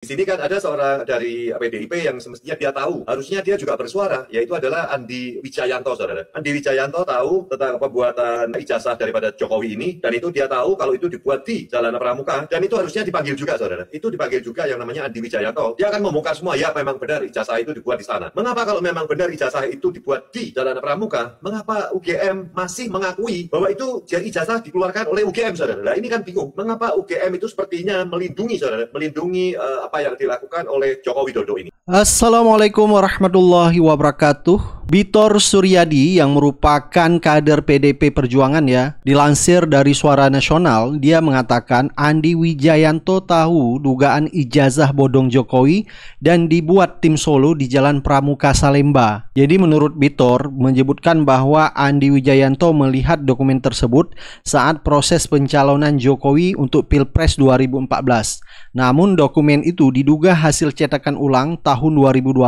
Di sini kan ada seorang dari PDIP yang semestinya dia tahu, harusnya dia juga bersuara, yaitu adalah Andi Wijayanto, saudara. Andi Wijayanto tahu tentang pembuatan ijazah daripada Jokowi ini, dan itu dia tahu kalau itu dibuat di Jalan Pramuka, dan itu harusnya dipanggil juga, saudara. Itu dipanggil juga yang namanya Andi Wijayanto. Dia akan membongkar semua, ya memang benar ijazah itu dibuat di sana. Mengapa kalau memang benar ijazah itu dibuat di Jalan Pramuka, mengapa UGM masih mengakui bahwa itu ijazah dikeluarkan oleh UGM, saudara? Nah ini kan bingung, mengapa UGM itu sepertinya melindungi, saudara, melindungi apa yang dilakukan oleh Joko Widodo ini. Assalamualaikum warahmatullahi wabarakatuh. Bitor Suryadi yang merupakan kader PDP Perjuangan ya, dilansir dari Suara Nasional, dia mengatakan Andi Wijayanto tahu dugaan ijazah bodong Jokowi dan dibuat tim Solo di Jalan Pramuka Salemba. Jadi menurut Bitor menyebutkan bahwa Andi Wijayanto melihat dokumen tersebut saat proses pencalonan Jokowi untuk Pilpres 2014. Namun dokumen itu diduga hasil cetakan ulang tahun 2012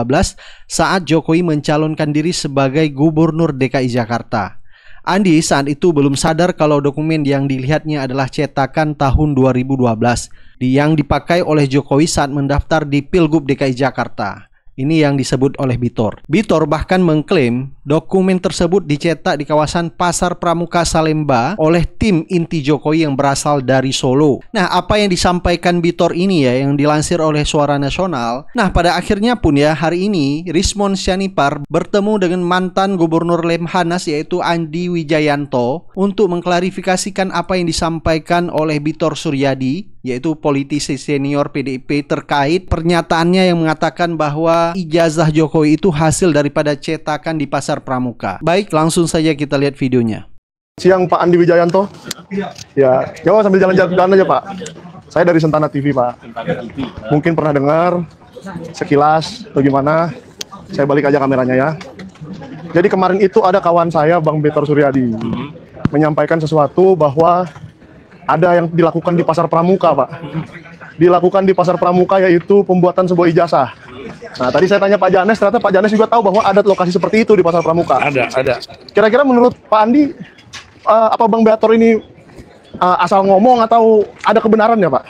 saat Jokowi mencalonkan diri sebagai Gubernur DKI Jakarta. Andi saat itu belum sadar kalau dokumen yang dilihatnya adalah cetakan tahun 2012 yang dipakai oleh Jokowi saat mendaftar di Pilgub DKI Jakarta. Ini yang disebut oleh Bitor. Bitor bahkan mengklaim dokumen tersebut dicetak di kawasan Pasar Pramuka Salemba oleh tim inti Jokowi yang berasal dari Solo. Nah, apa yang disampaikan Bitor ini ya, yang dilansir oleh Suara Nasional. Nah, pada akhirnya pun ya, hari ini Rismon Sianipar bertemu dengan mantan Gubernur Lemhanas yaitu Andi Wijayanto untuk mengklarifikasikan apa yang disampaikan oleh Bitor Suryadi, yaitu politisi senior PDIP, terkait pernyataannya yang mengatakan bahwa ijazah Jokowi itu hasil daripada cetakan di Pasar Pramuka. Baik, langsung saja kita lihat videonya. Siang Pak Andi Wijayanto. Ya, coba sambil jalan-jalan aja Pak. Saya dari Sentana TV Pak. Mungkin pernah dengar sekilas atau gimana. Saya balik aja kameranya ya. Jadi kemarin itu ada kawan saya Bang Bitor Suryadi menyampaikan sesuatu bahwa ada yang dilakukan di Pasar Pramuka Pak. Dilakukan di Pasar Pramuka yaitu pembuatan sebuah ijazah. Nah, tadi saya tanya Pak Janes, ternyata Pak Janes juga tahu bahwa ada lokasi seperti itu di Pasar Pramuka. Ada. Kira-kira menurut Pak Andi, apa Bang Bitor ini asal ngomong atau ada kebenarannya Pak?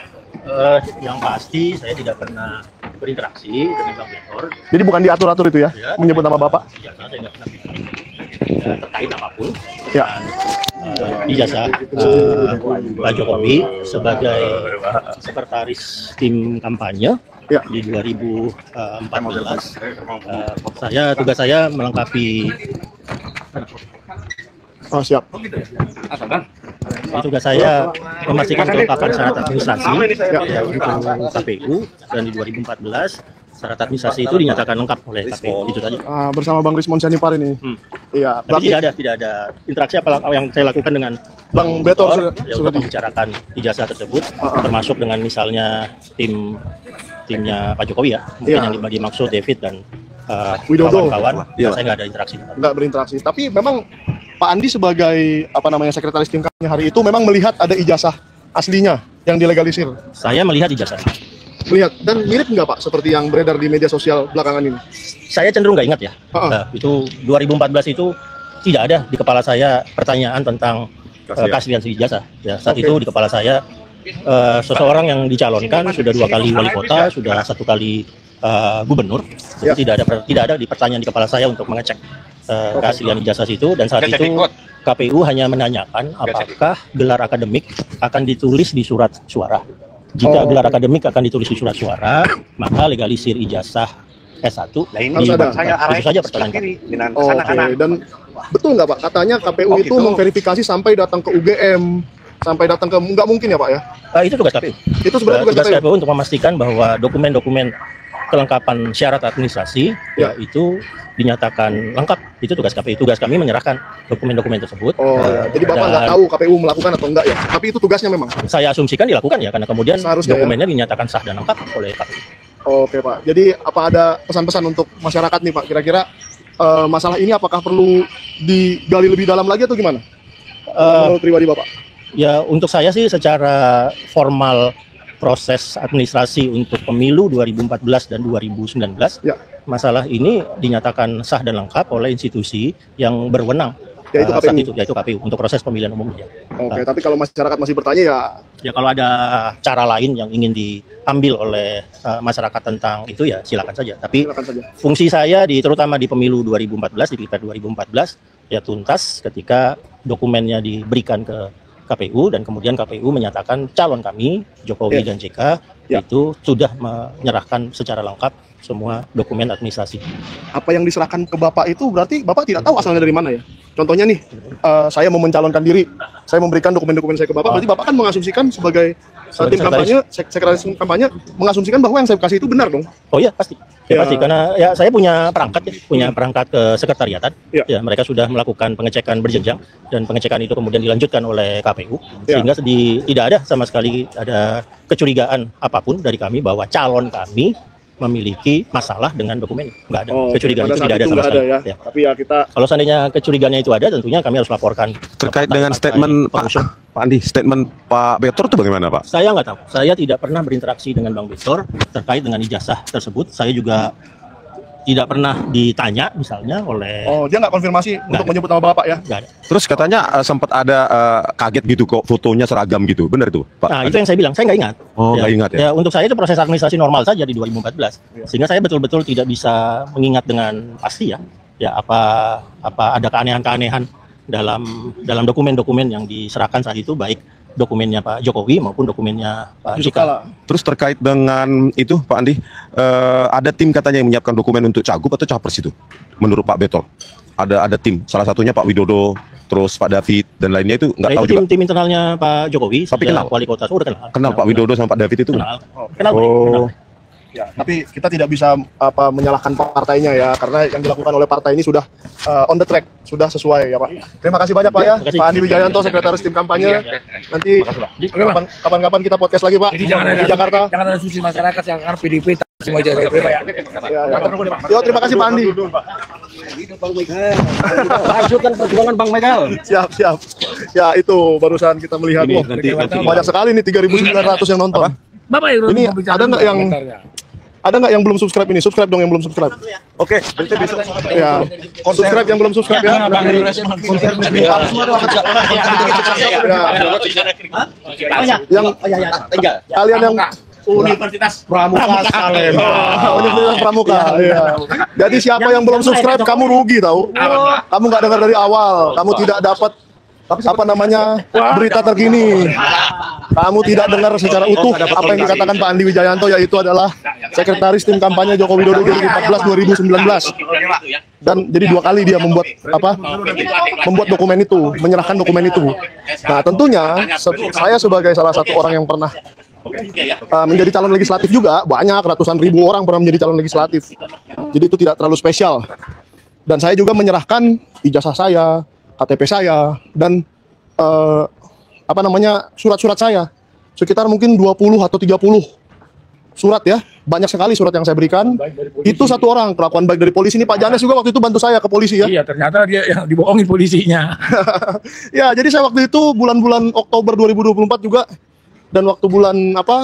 Yang pasti saya tidak pernah berinteraksi dengan Bang Bitor. Jadi bukan diatur-atur itu ya, menyebut nama Bapak? Ya, saya tidak pernah terkait apapun. Ya. Ijazah Pak Jokowi sebagai sekretaris tim kampanye di 2014. Tugas saya melengkapi. Oh, siap. Tugas saya memastikan kelengkapan syarat administrasi untuk KPU, dan di 2014 syarat administrasi itu dinyatakan lengkap oleh KPU. Itu saja. Bersama Bang Rismon Sianipar ini. Iya. Tapi tidak ada interaksi apa yang saya lakukan dengan Bang Bitor untuk membicarakan ijazah tersebut, termasuk dengan misalnya timnya Pak Jokowi ya, mungkin yang dimaksud David dan Widodo. kawan-kawan. Saya nggak ada interaksi. Nggak berinteraksi. Tapi memang Pak Andi sebagai sekretaris tim kampanye hari itu memang melihat ada ijazah aslinya yang dilegalisir. Saya melihat ijazah. Melihat dan mirip nggak Pak seperti yang beredar di media sosial belakangan ini? Saya cenderung nggak ingat ya. Itu 2014 itu tidak ada di kepala saya pertanyaan tentang keaslian ijazah. Ya, saat itu di kepala saya seseorang yang dicalonkan sudah 2 kali wali kota, sudah 1 kali gubernur. Jadi tidak ada di pertanyaan di kepala saya untuk mengecek keaslian ijazah itu. Dan saat itu KPU hanya menanyakan apakah gelar akademik akan ditulis di surat suara. Jika gelar akademik akan ditulis di surat suara, maka legalisir ijazah S1. Harus ada. Itu saja pertanyaan. Oke. Dan betul nggak Pak? Katanya KPU itu memverifikasi sampai datang ke UGM, sampai datang ke, nggak mungkin ya Pak ya? Itu tugas KPU. Itu sebenarnya tugas KPU untuk memastikan bahwa dokumen-dokumen kelengkapan syarat administrasi itu dinyatakan lengkap. Itu tugas KPU. Tugas kami menyerahkan dokumen-dokumen tersebut. Jadi Bapak nggak tahu KPU melakukan atau enggak ya? Tapi itu tugasnya memang? Saya asumsikan dilakukan ya, karena kemudian dokumennya dinyatakan sah dan lengkap oleh KPU. Oke Pak. Jadi apa ada pesan-pesan untuk masyarakat nih Pak? Kira-kira masalah ini apakah perlu digali lebih dalam lagi atau gimana? Menurut pribadi Bapak? Ya, untuk saya sih secara formal proses administrasi untuk pemilu 2014 dan 2019, masalah ini dinyatakan sah dan lengkap oleh institusi yang berwenang Yaitu saat KPU. itu, yaitu KPU untuk proses pemilihan umumnya. Oke, tapi kalau masyarakat masih bertanya ya Ya kalau ada cara lain yang ingin diambil oleh masyarakat tentang itu ya silakan saja. Tapi silakan saja. fungsi saya terutama di pemilu 2014, di Pilpres 2014 ya tuntas ketika dokumennya diberikan ke KPU dan kemudian KPU menyatakan calon kami Jokowi dan JK itu sudah menyerahkan secara lengkap semua dokumen administrasi. Apa yang diserahkan ke Bapak itu berarti Bapak tidak tahu asalnya dari mana ya? Contohnya nih, saya mau mencalonkan diri, saya memberikan dokumen-dokumen saya ke Bapak, berarti Bapak kan mengasumsikan sebagai tim kampanye, sekretaris kampanye, mengasumsikan bahwa yang saya kasih itu benar dong? Oh iya pasti, pasti karena ya saya punya perangkat ke sekretariatan, ya mereka sudah melakukan pengecekan berjenjang dan pengecekan itu kemudian dilanjutkan oleh KPU sehingga tidak ada sama sekali ada kecurigaan apapun dari kami bahwa calon kami memiliki masalah dengan dokumen. Nggak ada. Kecurigaan itu tidak ada sama sekali. Ya. Tapi ya kita... Kalau seandainya kecurigaannya itu ada, tentunya kami harus laporkan. Terkait dengan statement Pak Andi, statement Pak Betor itu bagaimana Pak? Saya nggak tahu. Saya tidak pernah berinteraksi dengan Bang Betor terkait dengan ijazah tersebut. Saya juga tidak pernah ditanya misalnya oleh... Oh, dia nggak konfirmasi untuk menyebut nama Bapak ya? Nggak ada. Terus katanya sempat ada kaget gitu kok fotonya seragam gitu, benar itu Pak? Nah itu yang saya bilang, saya nggak ingat. Oh nggak ingat ya? Untuk saya itu proses administrasi normal saja di 2014. Sehingga saya betul-betul tidak bisa mengingat dengan pasti ya apa ada keanehan-keanehan dalam dokumen-dokumen yang diserahkan saat itu, baik dokumennya Pak Jokowi maupun dokumennya Pak JK. Terus terkait dengan itu Pak Andi, ada tim katanya yang menyiapkan dokumen untuk Cagup atau Capres itu menurut Pak Betor? Ada tim, salah satunya Pak Widodo, terus Pak David dan lainnya itu nggak tahu juga. Tim internalnya Pak Jokowi, tapi kenal wali kota, udah kenal Pak Widodo sama Pak David itu. Kenal. Ya, tapi kita tidak bisa menyalahkan partainya ya, karena yang dilakukan oleh partai ini sudah on the track, sudah sesuai ya Pak. Terima kasih banyak Pak ya, Pak Andi Wijayanto, sekretaris tim kampanye. Nanti kapan-kapan kita podcast lagi Pak di Jakarta. Jangan ada sisi masyarakat yang akan PDP semua aja Pak ya. Yo, terima kasih Pak Andi. Lanjutkan perjuangan Bang Michael. Siap. Ya itu barusan kita melihat banyak sekali nih 3.900 yang nonton. Bapak ini ada nggak yang belum subscribe ini? Subscribe dong yang belum subscribe. Oke, ya. Subscribe yang belum subscribe ya. Yang kalian yang Universitas Pramuka Salem. Universitas Pramuka. Iya. Jadi siapa yang belum subscribe kamu rugi tahu. Kamu nggak dengar dari awal. Kamu tidak dapat berita terkini. Kamu tidak dengar secara utuh apa yang dikatakan Pak Andi Wijayanto, yaitu adalah sekretaris tim kampanye Joko Widodo 2014-2019. Dan jadi 2 kali dia membuat dokumen itu, menyerahkan dokumen itu. Nah, tentunya saya sebagai salah satu orang yang pernah menjadi calon legislatif juga, banyak ratusan ribu orang pernah menjadi calon legislatif. Jadi itu tidak terlalu spesial. Dan saya juga menyerahkan ijazah saya, KTP saya, dan surat-surat saya sekitar mungkin 20 atau 30 surat ya, banyak sekali surat yang saya berikan. Itu satu orang kelakuan baik dari polisi. Ini Pak Janes juga waktu itu bantu saya ke polisi ya. Iya, ternyata dia yang dibohongin polisinya. Ya, jadi saya waktu itu bulan-bulan Oktober 2024 juga, dan waktu bulan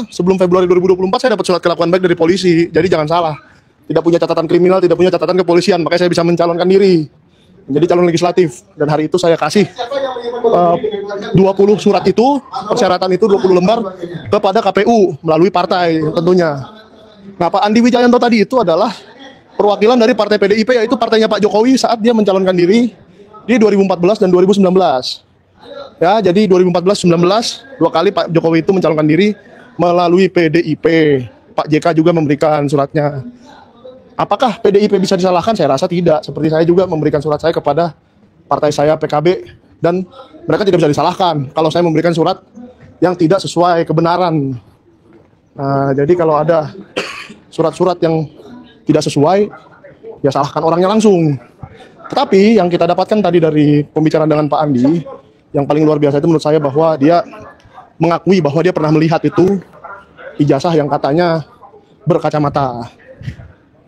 sebelum Februari 2024 saya dapat surat kelakuan baik dari polisi. Jadi jangan salah, tidak punya catatan kriminal, tidak punya catatan kepolisian, makanya saya bisa mencalonkan diri menjadi calon legislatif. Dan hari itu saya kasih 20 surat itu, persyaratan itu 20 lembar kepada KPU melalui partai tentunya. Nah, Pak Andi Wijayanto tadi itu adalah perwakilan dari partai PDIP, yaitu partainya Pak Jokowi saat dia mencalonkan diri di 2014 dan 2019. Ya, jadi 2014-19 2 kali Pak Jokowi itu mencalonkan diri melalui PDIP. Pak JK juga memberikan suratnya. Apakah PDIP bisa disalahkan? Saya rasa tidak. Seperti saya juga memberikan surat saya kepada partai saya PKB, dan mereka tidak bisa disalahkan kalau saya memberikan surat yang tidak sesuai kebenaran. Nah, jadi kalau ada surat-surat yang tidak sesuai, ya salahkan orangnya langsung. Tetapi yang kita dapatkan tadi dari pembicaraan dengan Pak Andi, yang paling luar biasa itu menurut saya bahwa dia mengakui bahwa dia pernah melihat itu ijazah yang katanya berkacamata.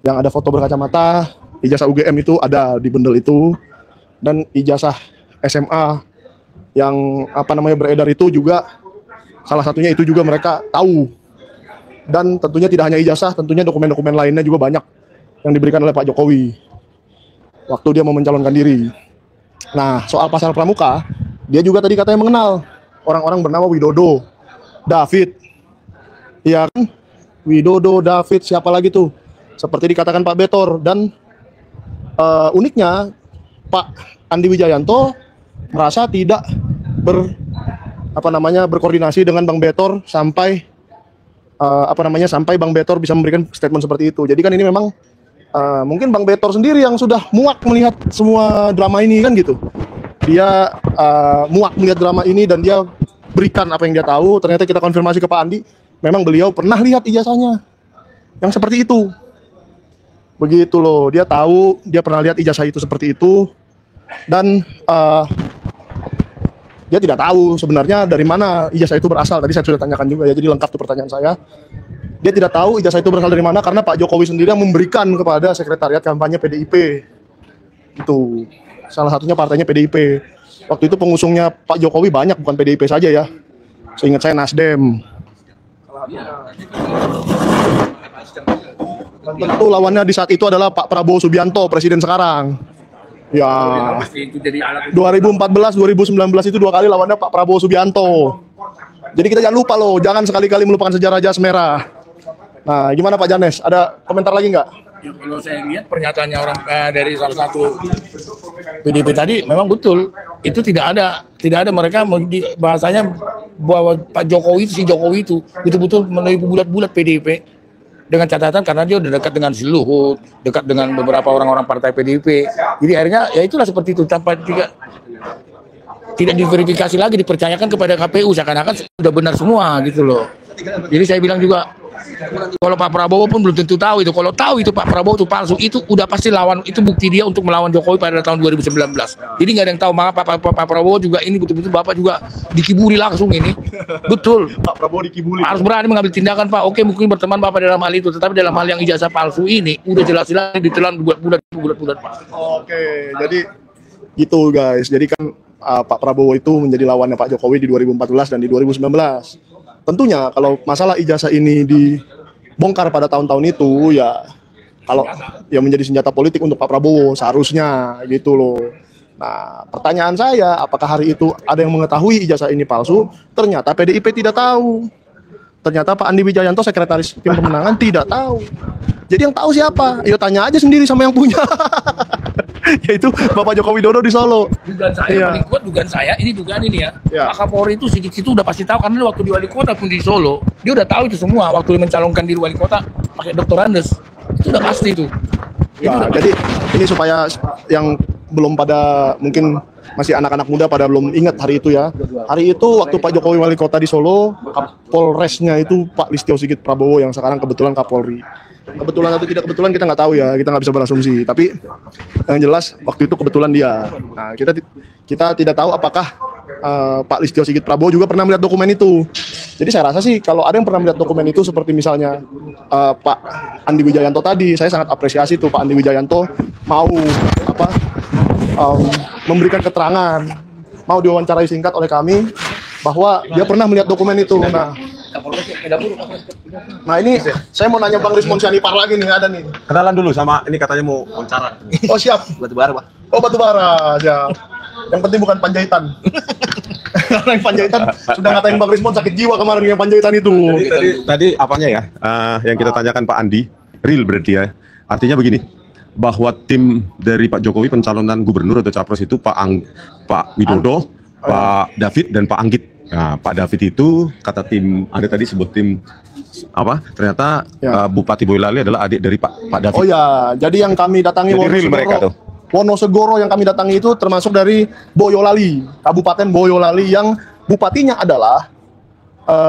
Yang ada foto berkacamata, ijazah UGM itu ada di bundel itu, dan ijazah SMA yang beredar itu juga salah satunya itu juga mereka tahu. Dan tentunya tidak hanya ijazah, tentunya dokumen-dokumen lainnya juga banyak yang diberikan oleh Pak Jokowi waktu dia mau mencalonkan diri. Nah, soal pasal pramuka, dia juga tadi katanya mengenal orang-orang bernama Widodo, David. Iya kan? Widodo, David, siapa lagi tuh? Seperti dikatakan Pak Betor. Dan uniknya Pak Andi Wijayanto merasa tidak berkoordinasi dengan Bang Betor sampai sampai Bang Betor bisa memberikan statement seperti itu. Jadi kan ini memang mungkin Bang Betor sendiri yang sudah muak melihat semua drama ini kan gitu. Dia muak melihat drama ini dan dia berikan apa yang dia tahu. Ternyata kita konfirmasi ke Pak Andi, memang beliau pernah lihat ijazahnya yang seperti itu. Begitu loh, dia tahu, dia pernah lihat ijazah itu seperti itu. Dan dia tidak tahu sebenarnya dari mana ijazah itu berasal. Tadi saya sudah tanyakan juga ya, jadi lengkap tuh pertanyaan saya. Dia tidak tahu ijazah itu berasal dari mana karena Pak Jokowi sendiri yang memberikan kepada sekretariat kampanye PDIP. Itu salah satunya partainya PDIP. Waktu itu pengusungnya Pak Jokowi banyak, bukan PDIP saja ya. Seingat saya Nasdem. Dan tentu lawannya di saat itu adalah Pak Prabowo Subianto, presiden sekarang. Ya, 2014, 2019 itu 2 kali lawannya Pak Prabowo Subianto. Jadi kita jangan lupa loh, jangan sekali-kali melupakan sejarah jas merah. Nah, gimana Pak Janes? Ada komentar lagi nggak? Ya, kalau saya lihat pernyataannya orang dari salah satu PDIP tadi memang betul. Itu tidak ada mereka bahasanya bahwa Pak Jokowi si Jokowi itu betul-betul menipu bulat-bulat PDIP dengan catatan karena dia udah dekat dengan si Luhut, dekat dengan beberapa orang-orang partai PDIP. Jadi akhirnya ya itulah seperti itu, tanpa tidak diverifikasi lagi, dipercayakan kepada KPU seakan-akan sudah benar semua gitu loh. Jadi saya bilang juga, kalau Pak Prabowo pun belum tentu tahu itu. Kalau tahu itu Pak Prabowo itu palsu, itu udah pasti lawan, itu bukti dia untuk melawan Jokowi pada tahun 2019. Jadi nggak ada yang tahu. Maka Pak Prabowo juga ini betul-betul Bapak juga dikibuli langsung ini. Betul. Pak Prabowo dikibuli. Harus berani mengambil tindakan Pak. Oke, mungkin berteman Bapak dalam hal itu, tetapi dalam hal yang ijazah palsu ini udah jelas-jelas ditelan bulat-bulat Pak. Oke, jadi gitu guys. Jadi kan Pak Prabowo itu menjadi lawannya Pak Jokowi di 2014 dan di 2019. Tentunya kalau masalah ijazah ini dibongkar pada tahun-tahun itu ya kalau ya menjadi senjata politik untuk Pak Prabowo seharusnya gitu loh. Nah, pertanyaan saya, apakah hari itu ada yang mengetahui ijazah ini palsu? Ternyata PDIP tidak tahu. Ternyata Pak Andi Wijayanto, sekretaris tim pemenangan, tidak tahu. Jadi yang tahu siapa? Ayo tanya aja sendiri sama yang punya. Yaitu Bapak Joko Widodo di Solo. Dugaan saya paling kuat, dugaan ini ya. Pak Kapolri itu sedikit itu udah pasti tahu karena waktu di wali kota pun di Solo, dia udah tahu itu semua. Waktu dia mencalonkan diri wali kota pakai Dr. Andes, itu udah pasti itu. Ya, jadi ini supaya yang belum pada mungkin masih anak-anak muda pada belum ingat hari itu ya. Hari itu waktu Pak Jokowi wali kota di Solo, Kapolresnya itu Pak Listio Sigit Prabowo yang sekarang kebetulan Kapolri. Kebetulan atau tidak kebetulan kita nggak tahu ya, kita nggak bisa berasumsi. Tapi yang jelas waktu itu kebetulan dia. Nah, kita tidak tahu apakah Pak Listio Sigit Prabowo juga pernah melihat dokumen itu. Jadi saya rasa sih kalau ada yang pernah melihat dokumen itu seperti misalnya Pak Andi Wijayanto tadi, saya sangat apresiasi tuh Pak Andi Wijayanto mau memberikan keterangan, mau diwawancarai singkat oleh kami bahwa dia pernah melihat dokumen itu. Nah ini saya mau nanya Bang Rismon Sianipar lagi nih, ada nih. Kenalan dulu sama ini, katanya mau wawancara. Oh siap. Batubara Pak. Oh batubara, siap. Yang penting bukan Panjaitan. Karena yang Panjaitan sudah ngatain Bang Rismon sakit jiwa kemarin yang Panjaitan itu. Tadi apanya ya? Yang kita tanyakan Pak Andi, real berarti ya. Artinya begini, bahwa tim dari Pak Jokowi pencalonan gubernur atau capres itu Pak Widodo, Pak David dan Pak Anggit. Nah, Pak David itu kata tim, ada tadi sebut tim apa? Ternyata Bupati Boyolali adalah adik dari Pak David. Oh ya, jadi yang kami datangi Wonosegoro yang kami datangi itu termasuk dari Boyolali, Kabupaten Boyolali yang bupatinya adalah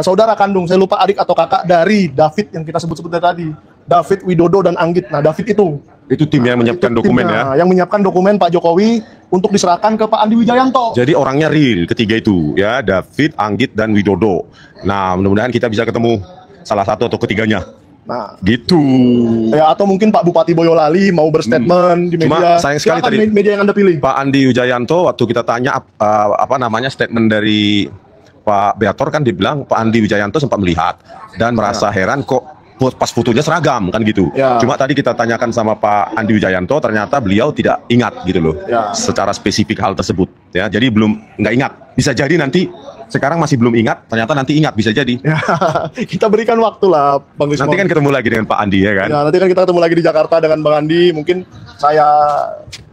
saudara kandung, saya lupa adik atau kakak dari David yang kita sebut-sebut tadi. David, Widodo dan Anggit. Nah, David itu tim yang menyiapkan dokumen ya. Yang menyiapkan dokumen Pak Jokowi untuk diserahkan ke Pak Andi Wijayanto. Jadi orangnya real ketiga itu ya, David, Anggit dan Widodo. Nah, mudah-mudahan kita bisa ketemu salah satu atau ketiganya. Nah, gitu. Ya, atau mungkin Pak Bupati Boyolali mau berstatement di media. Cuma sayang sekali tadi media yang Anda pilih. Pak Andi Wijayanto waktu kita tanya statement dari Pak Beator kan dibilang Pak Andi Wijayanto sempat melihat dan merasa heran kok pas fotonya seragam kan gitu. Ya. Cuma tadi kita tanyakan sama Pak Andi Wijayanto, ternyata beliau tidak ingat gitu loh, Ya. secara spesifik hal tersebut. Ya, jadi nggak ingat. Bisa jadi nanti sekarang masih belum ingat, ternyata nanti ingat, bisa jadi. Ya, kita berikan waktu lah, Bang Rismon. Nanti kan ketemu lagi dengan Pak Andi ya kan. Ya, nanti kan kita ketemu lagi di Jakarta dengan Bang Andi. Mungkin saya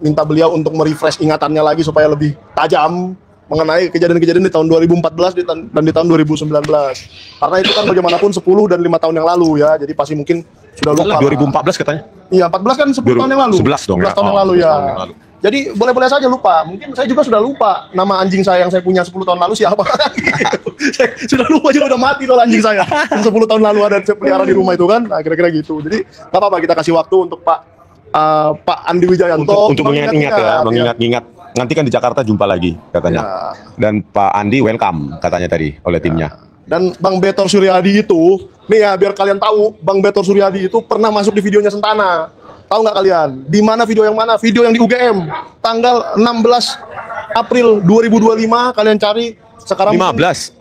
minta beliau untuk merefresh ingatannya lagi supaya lebih tajam mengenai kejadian-kejadian di tahun 2014 dan di tahun 2019. Karena itu kan bagaimanapun 10 dan 5 tahun yang lalu ya. Jadi pasti mungkin sudah lupa. 2014 katanya. Iya, 14 kan 10 tahun yang lalu. 11 dong 11 ya. tahun yang Oh, lalu 11 ya. tahun yang lalu. Jadi boleh-boleh saja lupa. Mungkin saya juga sudah lupa nama anjing saya yang saya punya 10 tahun lalu siapa. Saya sudah lupa juga, udah mati loh anjing saya. Yang 10 tahun lalu ada saya pelihara di rumah itu kan. Nah, kira-kira gitu. Jadi nggak apa-apa, kita kasih waktu untuk Pak Andi Wijayanto Untuk mengingat-ingat ya, mengingat-ingat. Nanti kan di Jakarta jumpa lagi katanya. Ya. Dan Pak Andi welcome katanya tadi oleh timnya. Dan Bang Betor Suryadi itu, nih ya biar kalian tahu, Bang Betor Suryadi itu pernah masuk di videonya Sentana. Tahu nggak kalian? Di mana video yang mana? Video yang di UGM. Tanggal 16 April 2025, kalian cari sekarang. 15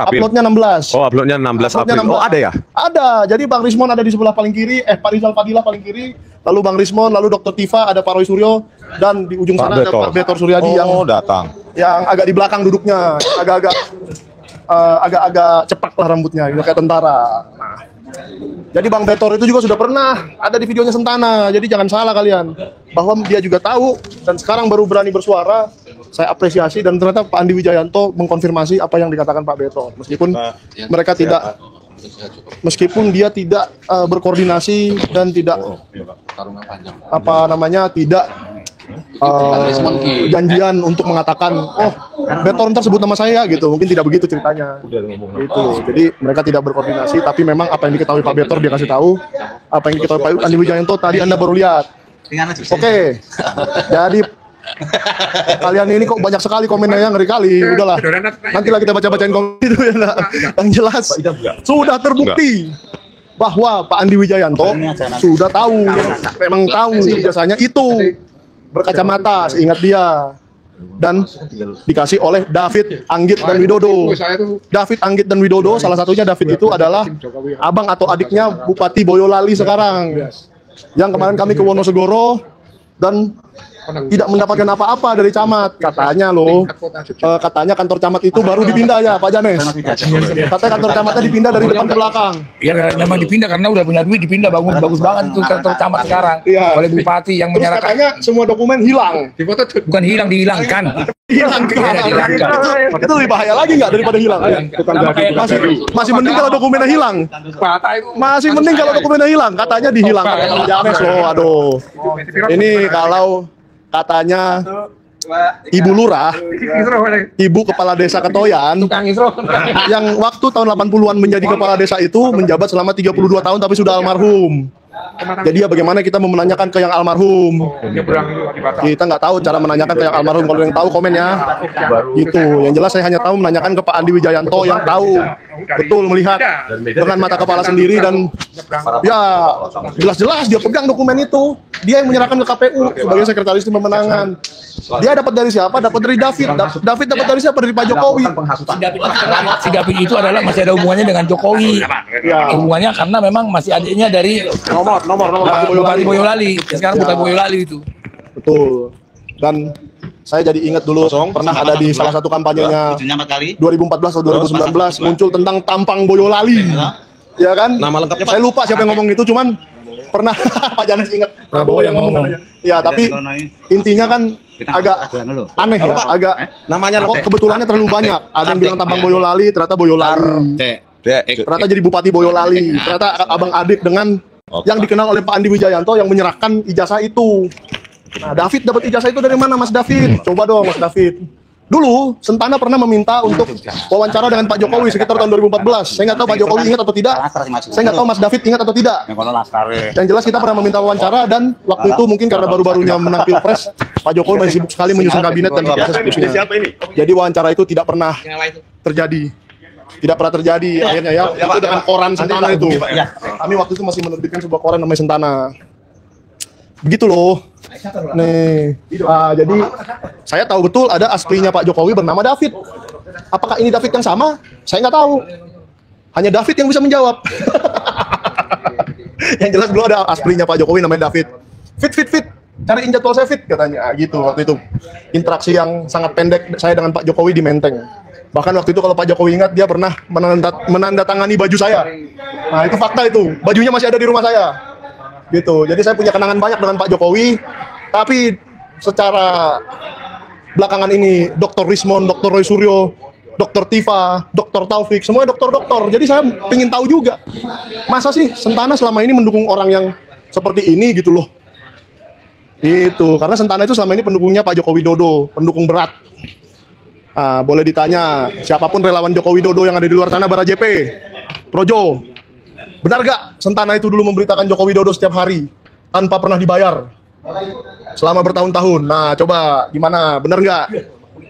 April. Uploadnya 16. Oh, uploadnya 16 Uploadnya April. Oh, 16. ada ya? Ada. Jadi Bang Rismon ada di sebelah paling kiri, Pak Rizal Fadila paling kiri, lalu Bang Rismon, lalu Dr. Tifa, ada Pak Roy Suryo, dan di ujung sana ada Pak Betor Suryadi Oh, datang. yang agak di belakang duduknya, agak-agak cepak lah rambutnya, gitu, kayak tentara. Nah, jadi Bang Betor itu juga sudah pernah ada di videonya Sentana. Jadi jangan salah kalian, bahwa dia juga tahu dan sekarang baru berani bersuara. Saya apresiasi, dan ternyata Pak Andi Wijayanto mengkonfirmasi apa yang dikatakan Pak Betor. Meskipun mereka tidak, meskipun dia tidak berkoordinasi dan tidak tidak janjian untuk mengatakan, oh Betor ntar sebut nama saya gitu. Mungkin tidak begitu ceritanya. Gitu. Jadi mereka tidak berkoordinasi, tapi memang apa yang diketahui Pak Betor dia kasih tahu. Apa yang diketahui Pak Andi Wijayanto tadi Anda baru lihat. Oke. Jadi kalian ini kok banyak sekali komennya, ngeri kali. Udahlah. Nantilah kita baca-bacain komen itu ya. Yang jelas sudah terbukti bahwa Pak Andi Wijayanto sudah tahu, memang tahu biasanya itu berkacamata, seingat dia, dan dikasih oleh David, Anggit, dan Widodo. David, Anggit, dan Widodo, salah satunya David itu adalah abang atau adiknya Bupati Boyolali sekarang, yang kemarin kami ke Wonosegoro dan tidak mendapatkan apa-apa dari camat, katanya loh. Katanya kantor camat itu baru dipindah ya Pak Janes. Katanya kantor camatnya dipindah dari depan ke belakang. Iya, memang dipindah karena udah punya duit, dipindah bagus banget tuh kantor camat sekarang. Iya. Oleh bupati yang Terus menyerahkan. katanya semua dokumen hilang. Bukan hilang, dihilangkan. Hilang. Itu lebih bahaya lagi nggak daripada hilang? Masih mending kalau dokumennya hilang. Masih mending kalau dokumennya hilang. Katanya dihilangkan. Janes loh, aduh. Ini kalau katanya Ibu Lurah, Ibu Kepala Desa Ketoyan, yang waktu tahun 80-an menjadi kepala desa itu menjabat selama 32 tahun tapi sudah almarhum. Jadi ya bagaimana kita mau menanyakan ke yang almarhum? Kita nggak tahu cara menanyakan ke yang almarhum. Kalau yang tahu komen ya. Gitu. Yang jelas saya hanya tahu menanyakan ke Pak Andi Wijayanto yang tahu betul melihat dengan mata kepala sendiri, dan ya jelas-jelas dia pegang dokumen itu. Dia yang menyerahkan ke KPU sebagai sekretaris tim pemenangan. Dia dapat dari siapa? Dapat dari David. David dapat dari siapa? Dari Pak Jokowi. Si David itu adalah masih ada hubungannya dengan Jokowi. Ya. Hubungannya karena memang masih adiknya dari Nomor Bupati Boyolali. Sekarang Bupati Boyolali itu. Betul. Dan saya jadi ingat dulu pernah ada di salah satu kampanyenya 2014 atau 2019 muncul tentang tampang Boyolali. Ya kan? Nama lengkapnya, Pak? Saya lupa siapa yang ngomong itu, cuman pernah Pak Janes ingat Prabowo yang ngomong. Ya, tapi intinya kan agak aneh ya, agak Namanya kok kebetulannya terlalu banyak. Ada yang bilang tampang Boyolali, ternyata Boyolali. Ternyata jadi Bupati Boyolali. Ternyata abang adik dengan yang dikenal oleh Pak Andi Wijayanto yang menyerahkan ijazah itu. Nah, David dapat ijazah itu dari mana, Mas David? Coba dong, Mas David. Dulu, Sentana pernah meminta untuk wawancara dengan Pak Jokowi sekitar tahun 2014. Saya nggak tahu Pak Jokowi ingat atau tidak. Saya nggak tahu Mas David ingat atau tidak. Yang jelas kita pernah meminta wawancara, dan waktu itu mungkin karena baru-barunya menang Pilpres, Pak Jokowi masih sibuk sekali menyusun kabinet dan proses seterusnya. Jadi wawancara itu tidak pernah terjadi. Tidak pernah terjadi akhirnya ya. Itu dengan koran Sentana itu. Kami waktu itu masih menerbitkan sebuah koran namanya Sentana. Begitu loh. Nih, jadi saya tahu betul ada aslinya Pak Jokowi bernama David. Apakah ini David yang sama? Saya nggak tahu. Hanya David yang bisa menjawab. Yang jelas dulu ada asprinya Pak Jokowi namanya David. Fit. Cariin jadwal saya fit katanya. Gitu waktu itu. Interaksi yang sangat pendek saya dengan Pak Jokowi di Menteng. Bahkan waktu itu kalau Pak Jokowi ingat dia pernah menandatangani baju saya. Nah, itu fakta itu. Bajunya masih ada di rumah saya. Gitu. Jadi saya punya kenangan banyak dengan Pak Jokowi. Tapi secara belakangan ini Dr. Rismon, Dr. Roy Suryo, Dr. Tifa, Dr. Taufik, semuanya dokter-dokter. Jadi saya ingin tahu juga, masa sih Sentana selama ini mendukung orang yang seperti ini gitu loh. Itu karena Sentana itu selama ini pendukungnya Pak Joko Widodo, pendukung berat. Boleh ditanya siapapun relawan Joko Widodo yang ada di luar sana, Bara JP, Projo, benar gak Sentana itu dulu memberitakan Joko Widodo setiap hari tanpa pernah dibayar selama bertahun-tahun? Nah, coba gimana, bener nggak?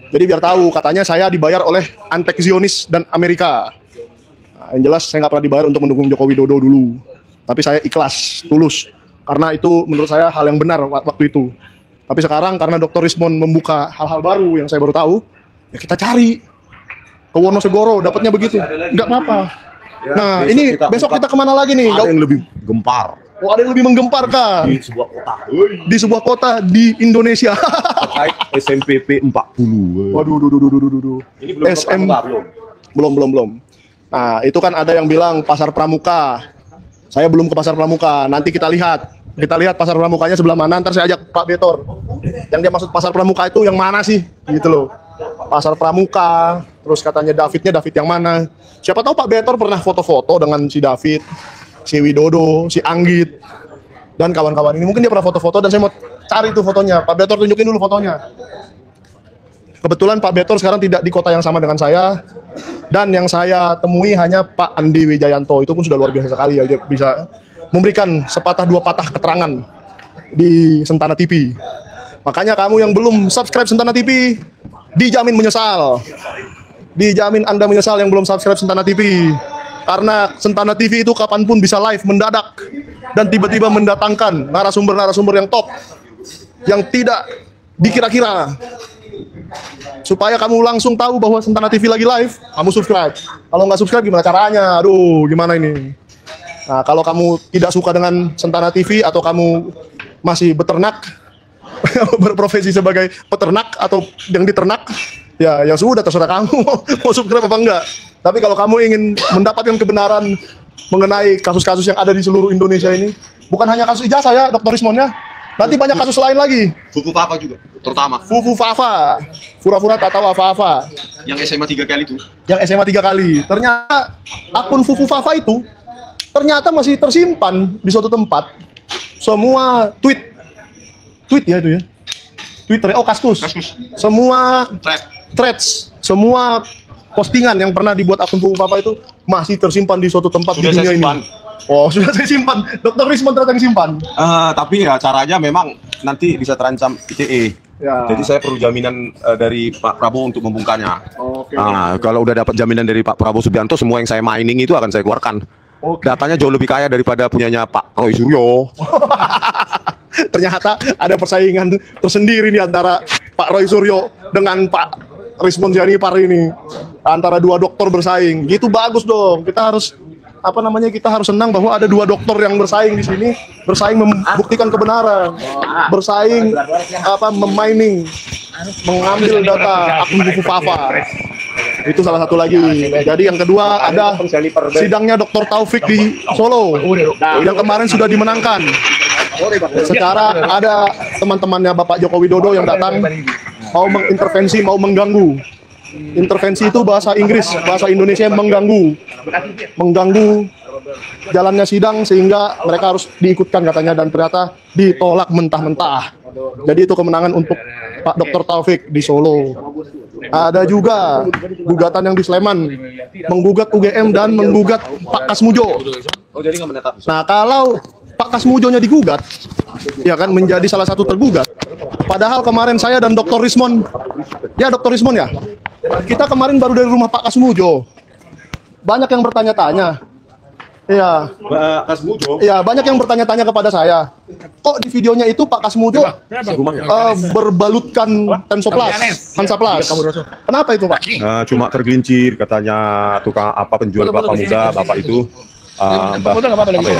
Jadi biar tahu, katanya saya dibayar oleh Antek Zionis dan Amerika. Nah, yang jelas saya nggak pernah dibayar untuk mendukung Joko Widodo dulu. Tapi saya ikhlas, tulus. Karena itu menurut saya hal yang benar waktu itu. Tapi sekarang karena Dr. Rismon membuka hal-hal baru yang saya baru tahu, ya kita cari. Ke Wonosegoro dapatnya begitu, nggak apa-apa. Nah, ini besok kita kemana lagi nih? Ada yang lebih gempar. Oh, ada yang lebih menggemparkan Di sebuah kota. di sebuah kota di Indonesia. Terkait SMPP 40. Waduh. Ini Belum. Nah, itu kan ada yang bilang Pasar Pramuka. Saya belum ke Pasar Pramuka. Nanti kita lihat. Kita lihat Pasar Pramukanya sebelah mana. Ntar saya ajak Pak Betor. Yang dia maksud Pasar Pramuka itu yang mana sih? Gitu loh. Pasar Pramuka. Terus katanya David yang mana? Siapa tahu Pak Betor pernah foto-foto dengan si David, si Widodo, si Anggit, dan kawan-kawan ini. Mungkin dia pernah foto-foto dan saya mau cari tuh fotonya. Pak Betor tunjukin dulu fotonya. Kebetulan Pak Betor sekarang tidak di kota yang sama dengan saya. Dan yang saya temui hanya Pak Andi Wijayanto. Itu pun sudah luar biasa sekali ya. Dia bisa memberikan sepatah dua patah keterangan di Sentana TV. Makanya kamu yang belum subscribe Sentana TV, dijamin menyesal. Dijamin Anda menyesal yang belum subscribe Sentana TV. Karena Sentana TV itu kapanpun bisa live mendadak dan tiba-tiba mendatangkan narasumber-narasumber yang top, yang tidak dikira-kira. Supaya kamu langsung tahu bahwa Sentana TV lagi live, kamu subscribe. Kalau nggak subscribe gimana caranya? Aduh, gimana ini? Nah, kalau kamu tidak suka dengan Sentana TV atau kamu masih beternak, berprofesi sebagai peternak atau yang diternak, ya sudah terserah kamu mau subscribe apa enggak. Tapi kalau kamu ingin mendapatkan kebenaran mengenai kasus-kasus yang ada di seluruh Indonesia ini, bukan hanya kasus ijazah ya, Dr. Rismon ya. Nanti banyak kasus lain lagi. Fufu Fafa juga, terutama. Fufu Fafa, Fura-Fura tak tahu apa-apa. Yang SMA 3 kali itu. Yang SMA 3 kali. Ternyata akun Fufu Fafa itu ternyata masih tersimpan di suatu tempat. Semua tweet ya itu ya. Twitter, Kaskus. Semua threads, semua postingan yang pernah dibuat akun Fufu Fafa itu masih tersimpan di suatu tempat di dunia ini. Oh, sudah saya simpan. Dr. Rismon ternyata yang simpan. Tapi ya caranya memang nanti bisa terancam ITE. Ya. Jadi saya perlu jaminan dari Pak Prabowo untuk membongkarnya. Oke. Nah, kalau udah dapat jaminan dari Pak Prabowo Subianto, semua yang saya mining itu akan saya keluarkan. Oke. Datanya jauh lebih kaya daripada punyanya Pak Roy Suryo. Ternyata ada persaingan tersendiri nih antara Pak Roy Suryo dengan Pak Rismon Sianipar ini. Antara dua dokter bersaing. Gitu bagus dong. Kita harus kita harus senang bahwa ada dua dokter yang bersaing di sini, bersaing membuktikan kebenaran, bersaing memining, mengambil data akun Fufu Fafa. Itu salah satu lagi. Jadi yang kedua ada sidangnya Dr. Taufik di Solo yang kemarin sudah dimenangkan. Sekarang ada teman-temannya Bapak Joko Widodo yang datang mau mengintervensi, mau mengganggu. Intervensi itu bahasa Inggris, bahasa Indonesia mengganggu jalannya sidang sehingga mereka harus diikutkan katanya, dan ternyata ditolak mentah-mentah. Jadi itu kemenangan untuk Pak Dr. Taufik di Solo. Ada juga gugatan yang di Sleman, menggugat UGM dan menggugat Pak Kasmujo. Nah, kalau Pak Kasmujonya digugat, ya kan menjadi salah satu tergugat. Padahal kemarin saya dan Dr. Rismon, ya, kita kemarin baru dari rumah Pak Kasmujo. Banyak yang bertanya-tanya. Iya. Pak Kasmujo. Iya, banyak yang bertanya-tanya kepada saya. Kok di videonya itu Pak Kasmujo berbalutkan Hansaplas. Kenapa itu, Pak? Cuma tergelincir katanya tukang penjual Bapak muda, Bapak itu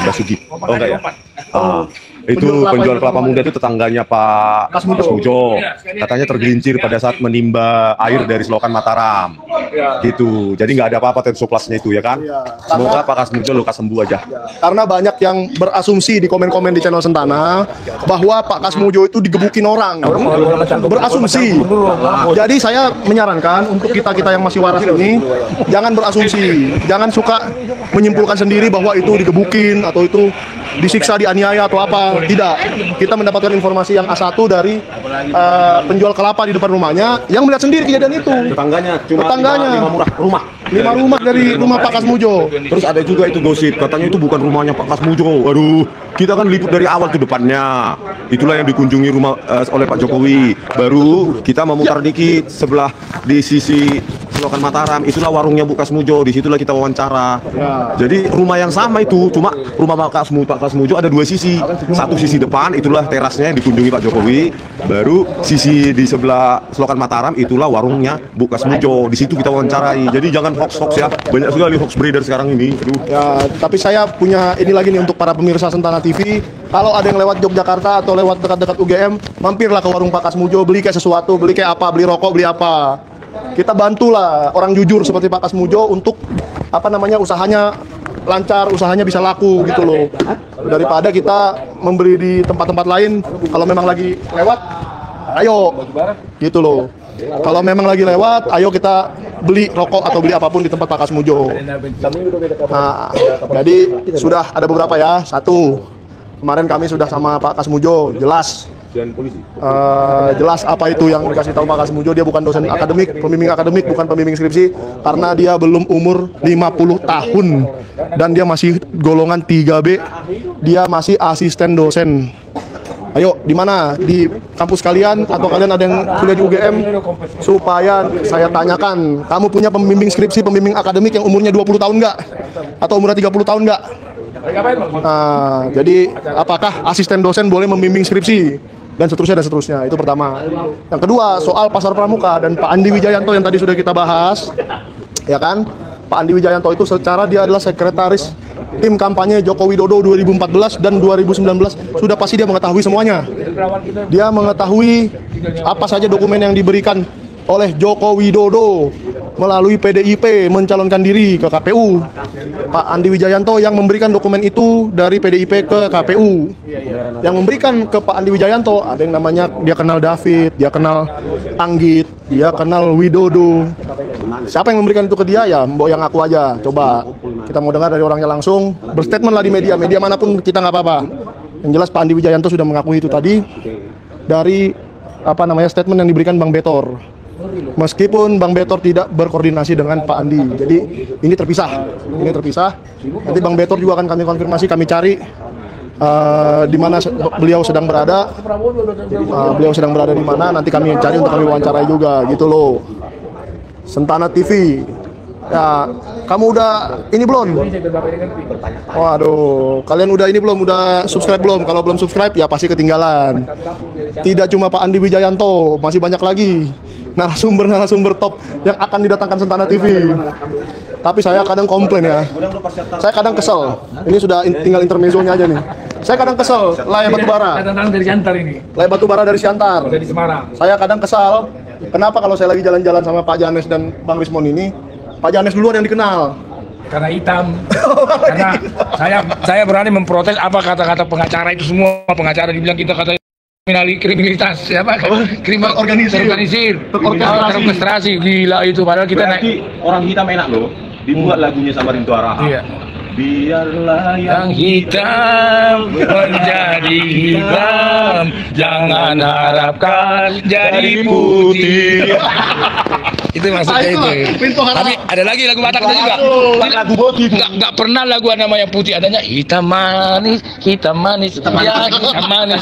Basuki. Oh enggak ya? Itu penjual kelapa muda itu tetangganya Pak Kasmujo. Katanya tergelincir pada saat menimba air dari selokan Mataram. Gitu. Jadi nggak ada apa-apa tensoplastnya itu ya kan? Semoga Pak Kasmujo lekas sembuh aja. Karena banyak yang berasumsi di komen-komen di channel Sentana bahwa Pak Kasmujo itu digebukin orang. Berasumsi. Jadi saya menyarankan untuk kita-kita yang masih waras ini jangan berasumsi. Jangan suka menyimpulkan sendiri bahwa itu digebukin atau itu disiksa, dianiaya atau apa. Tidak, kita mendapatkan informasi yang A1 dari penjual kelapa di depan rumahnya yang melihat sendiri kejadian itu. Tetangganya cuma 5 rumah dari rumah Pak Kasmujo. Terus ada juga itu gosip, katanya itu bukan rumahnya Pak Kasmujo. Aduh, kita kan liput dari awal tuh depannya. Itulah yang dikunjungi rumah oleh Pak Jokowi. Baru kita memutar dikit sebelah di sisi selokan Mataram, itulah warungnya Bu Kasmujo. Disitulah kita wawancara. Jadi rumah yang sama itu, cuma rumah Pak Kasmujo ada 2 sisi. Satu sisi depan, itulah terasnya yang dikunjungi Pak Jokowi. Baru sisi di sebelah selokan Mataram, itulah warungnya Bu Kasmujo. Di situ kita wawancarai. Jadi jangan hoax ya, banyak sekali hoax beredar sekarang ini. Aduh. Ya, tapi saya punya ini lagi nih untuk para pemirsa Sentana TV. Kalau ada yang lewat Yogyakarta atau lewat dekat-dekat UGM, mampirlah ke warung Pak Kasmujo, beli kayak sesuatu, beli kayak apa, beli rokok, beli apa. Kita bantulah orang jujur seperti Pak Kasmujo untuk usahanya lancar, usahanya bisa laku gitu loh. Daripada kita membeli di tempat-tempat lain, kalau memang lagi lewat, ayo gitu loh. Kalau memang lagi lewat, ayo kita beli rokok atau beli apapun di tempat Pak Kasmujo. Nah, jadi sudah ada beberapa ya. 1, kemarin kami sudah sama Pak Kasmujo, jelas apa itu yang dikasih tahu Pak Kasmujo. Dia bukan dosen akademik, pembimbing akademik, bukan pembimbing skripsi, karena dia belum umur 50 tahun dan dia masih golongan 3B. Dia masih asisten dosen. Ayo, di mana? Di kampus kalian atau kalian ada yang kuliah di UGM? Supaya saya tanyakan, kamu punya pembimbing skripsi, pembimbing akademik yang umurnya 20 tahun nggak? Atau umurnya 30 tahun nggak? Nah, jadi apakah asisten dosen boleh membimbing skripsi? Dan seterusnya. Itu pertama. Yang kedua, soal pasar pramuka dan Pak Andi Wijayanto yang tadi sudah kita bahas. Ya kan? Pak Andi Wijayanto itu secara dia adalah sekretaris tim kampanye Joko Widodo 2014 dan 2019. Sudah pasti dia mengetahui semuanya. Dia mengetahui apa saja dokumen yang diberikan oleh Joko Widodo melalui PDIP mencalonkan diri ke KPU. Pak Andi Wijayanto yang memberikan dokumen itu dari PDIP ke KPU. Yang memberikan ke Pak Andi Wijayanto ada yang namanya, dia kenal David, dia kenal Anggit, dia kenal Widodo. Siapa yang memberikan itu ke dia? Ya mbok yang aku aja. Coba kita mau dengar dari orangnya langsung. Berstatement lah di media manapun kita nggak apa-apa. Yang jelas Pak Andi Wijayanto sudah mengakui itu tadi dari statement yang diberikan Bang Betor. Meskipun Bang Betor tidak berkoordinasi dengan Pak Andi, jadi ini terpisah. Nanti Bang Betor juga akan kami konfirmasi, kami cari di mana beliau sedang berada. Beliau sedang berada di mana? Nanti kami cari untuk kami wawancarai juga, gitu loh. Sentana TV. Ya, kamu udah ini belum? Waduh, kalian udah ini belum? Udah subscribe belum? Kalau belum subscribe ya pasti ketinggalan. Tidak cuma Pak Andi Wijayanto, masih banyak lagi narasumber top yang akan didatangkan Sentana TV. Tapi saya kadang komplain ya. Saya kadang kesel. Ini sudah tinggal intermezzonya aja nih. Saya kadang kesel, layar batubara. Datang dari Siantar ini. Layar batubara dari Siantar. Dari Semarang. Saya kadang kesal. Kenapa kalau saya lagi jalan-jalan sama Pak Janes dan Bang Rismon ini, Pak Janes duluan yang dikenal? Karena hitam. Karena saya berani memprotes apa kata-kata pengacara itu semua. Pengacara dibilang kita kata kriminalitas, siapa? Organisir, terorkestrasi, gila itu. Padahal kita orang hitam enak loh. Dibuat lagunya sama Rinto Araha. Iya. Biarlah yang hitam menjadi hitam, jangan harapkan jadi putih. Itu maksudnya itu. Tapi ada lagi lagu Batak kita juga. Lagu putih. Nggak pernah lagu namanya putih, adanya hitam manis, hitam manis, ya hitam manis.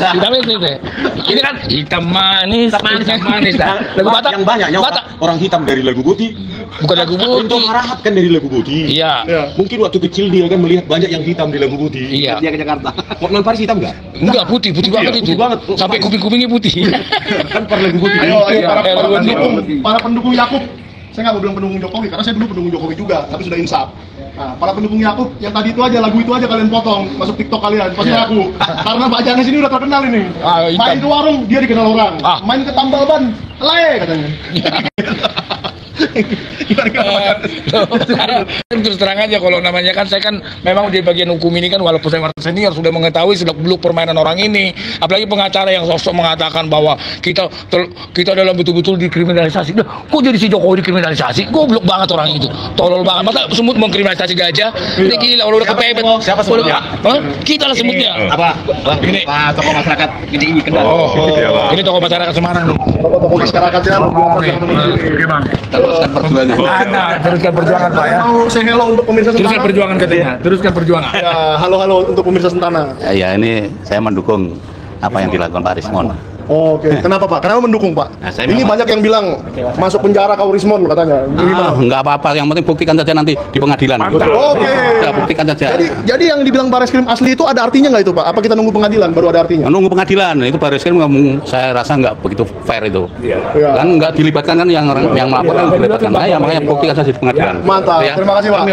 Ini kan hitam manis, hitam manis. Lagu Batak yang banyaknya orang hitam dari lagu putih. Bukan lagu putih. Untuk harap kan dari lagu putih. Iya. Mungkin waktu kecil dia kan melihat banyak yang hitam di lagu putih. Iya. Dia ke Jakarta. Hotman Paris hitam nggak? Enggak, putih banget itu. Sampai kuping-kupingnya putih. Kan per lagu putih. Ayo, para pendukung Yakub. Saya nggak mau bilang pendukung Jokowi, karena saya dulu pendukung Jokowi juga, tapi sudah insaf. Nah, para pendukung Yakub yang tadi itu aja, lagu itu aja kalian potong masuk TikTok kalian, pasti ngaku. Karena Pak Janes ini udah terkenal ini. Main ke warung dia dikenal orang. Main ke tambal ban, lay katanya. Terus terang aja kalau namanya kan saya kan memang di bagian hukum ini kan walaupun saya wartawan senior sudah mengetahui sudah beluk permainan orang ini, apalagi pengacara yang sosok mengatakan bahwa kita dalam betul-betul dikriminalisasi. Kok jadi si Jokowi dikriminalisasi? Goblok banget orang itu, tolol banget. Masa semut mengkriminalisasi gajah? Ini gila, udah kepepet. Siapa semutnya? Kita lah semutnya. Apa? Ini Pak tokoh masyarakat ini Kendal. Ini tokoh masyarakat Semarang. Tokoh masyarakat ya. Gimana? Teruskan perjuangan. Teruskan perjuangan Pak ya. Mau say hello untuk pemirsa Sentana. Teruskan perjuangan katanya. Teruskan perjuangan. Ya, halo untuk pemirsa Sentana. Ya ini saya mendukung apa yang dilakukan Pak Rismon. Oke. Kenapa Pak? Kenapa mendukung Pak? Nah, Ini banyak yang bilang masuk penjara kau Rismon katanya. Enggak apa-apa, yang penting buktikan saja nanti di pengadilan. Oke. Ya, buktikan saja. Jadi yang dibilang Bareskrim asli itu ada artinya nggak itu Pak? Apa kita nunggu pengadilan baru ada artinya? Menunggu pengadilan itu Bareskrim ngomong, saya rasa nggak begitu fair itu. Iya. Kan nggak dilibatkan kan yang melaporkan dilibatkan. Makanya buktikan saja di pengadilan. Mantap. Ya. Terima kasih Pak.